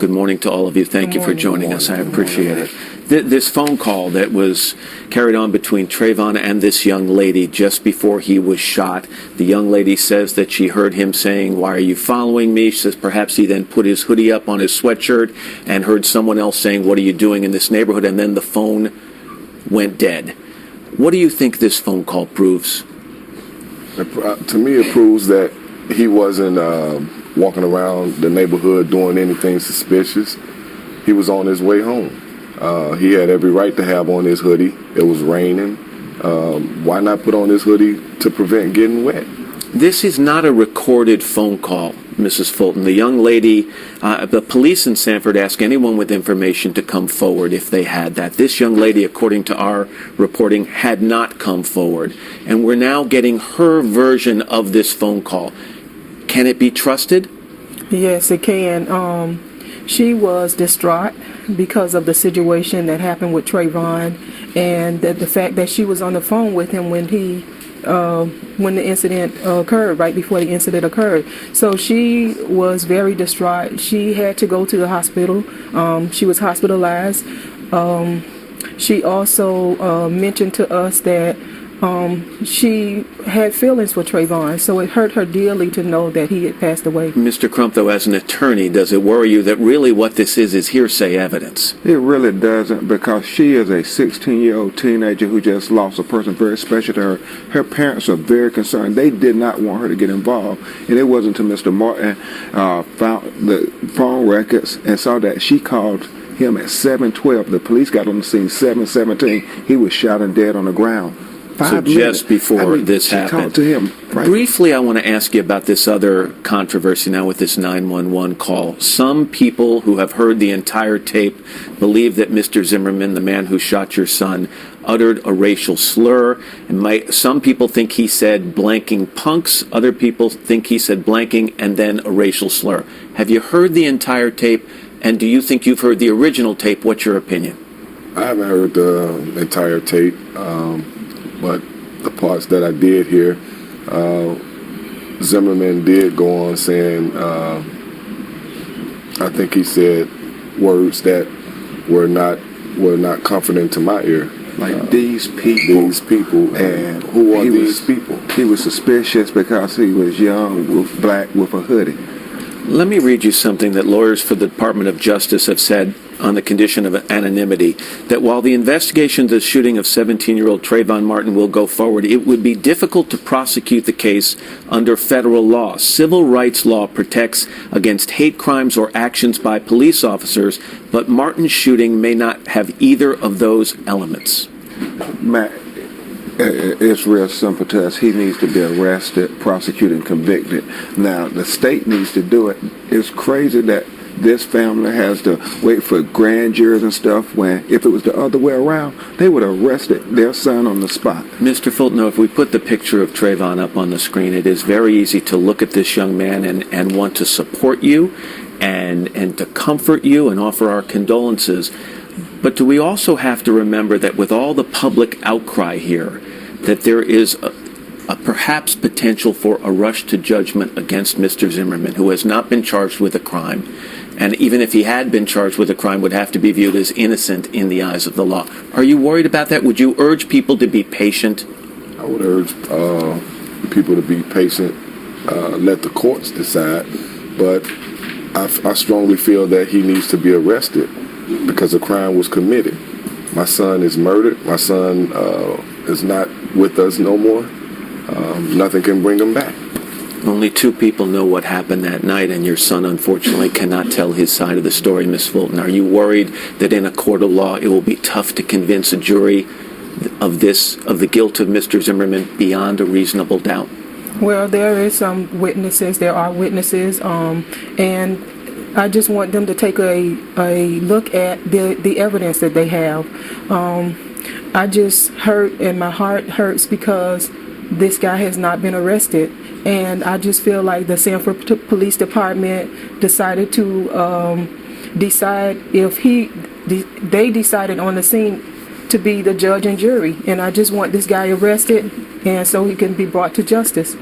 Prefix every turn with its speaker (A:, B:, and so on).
A: Good morning to all of you. Thank you for joining us. I appreciate it. This phone call that was carried on between Trayvon and this young lady just before he was shot. The young lady says that she heard him saying, "Why are you following me?" She says perhaps he then put his hoodie up on his sweatshirt and heard someone else saying, "What are you doing in this neighborhood?" And then the phone went dead. What do you think this phone call proves?
B: To me, it proves that he wasn't walking around the neighborhood doing anything suspicious. He was on his way home. He had every right to have on his hoodie. It was raining. Why not put on his hoodie to prevent getting wet?
A: This is not a recorded phone call, Mrs. Fulton. The young lady, the police in Sanford ask anyone with information to come forward if they had that. This young lady, according to our reporting, had not come forward. And we're now getting her version of this phone call. Can it be trusted?
C: Yes, it can. She was distraught because of the situation that happened with Trayvon, and the fact that she was on the phone with him when the incident occurred, right before the incident occurred. So she was very distraught. She had to go to the hospital. She was hospitalized. She also mentioned to us that she had feelings for Trayvon, so it hurt her dearly to know that he had passed away.
A: Mr. Crump, though, as an attorney, does it worry you that really what this is hearsay evidence?
D: It really doesn't, because she is a 16-year-old teenager who just lost a person very special to her. Her parents are very concerned. They did not want her to get involved, and it wasn't until Mr. Martin found the phone records and saw that she called him at 7:12. The police got on the scene 7:17. He was shot and dead on the ground.
A: So just before this happened.
D: Talked to him, right?
A: Briefly, I want to ask you about this other controversy now with this 911 call. Some people who have heard the entire tape believe that Mr. Zimmerman, the man who shot your son, uttered a racial slur. And some people think he said blanking punks. Other people think he said blanking and then a racial slur. Have you heard the entire tape? And do you think you've heard the original tape? What's your opinion?
B: I haven't heard the entire tape, but the parts that I did hear, Zimmerman did go on saying, I think he said words that were not comforting to my ear.
D: Like these people.
B: These people.
D: And
B: who are these people?
D: He was suspicious because he was young, black, with a hoodie.
A: Let me read you something that lawyers for the Department of Justice have said on the condition of anonymity, that while the investigation of the shooting of 17-year-old Trayvon Martin will go forward, it would be difficult to prosecute the case under federal law. Civil rights law protects against hate crimes or actions by police officers, but Martin's shooting may not have either of those elements.
D: Matt, it's real simple to us. He needs to be arrested, prosecuted, and convicted. Now, the state needs to do it. It's crazy that this family has to wait for grand juries and stuff, when if it was the other way around, they would have arrested their son on the spot.
A: Mr. Fulton, if we put the picture of Trayvon up on the screen, it is very easy to look at this young man and want to support you and to comfort you and offer our condolences. But do we also have to remember that with all the public outcry here, that there is a perhaps potential for a rush to judgment against Mr. Zimmerman, who has not been charged with a crime, and even if he had been charged with a crime, would have to be viewed as innocent in the eyes of the law. Are you worried about that? Would you urge people to be patient?
B: I would urge people to be patient, let the courts decide, but I strongly feel that he needs to be arrested because a crime was committed. My son is murdered. My son is not with us no more. Nothing can bring him back.
A: Only two people know what happened that night, and your son, unfortunately, cannot tell his side of the story, Ms. Fulton. Are you worried that in a court of law it will be tough to convince a jury of the guilt of Mr. Zimmerman beyond a reasonable doubt?
C: Well, there are witnesses, and I just want them to take a look at the evidence that they have. I just hurt, and my heart hurts because this guy has not been arrested, and I just feel like the Sanford Police Department decided to decide if they decided on the scene to be the judge and jury, and I just want this guy arrested and so he can be brought to justice.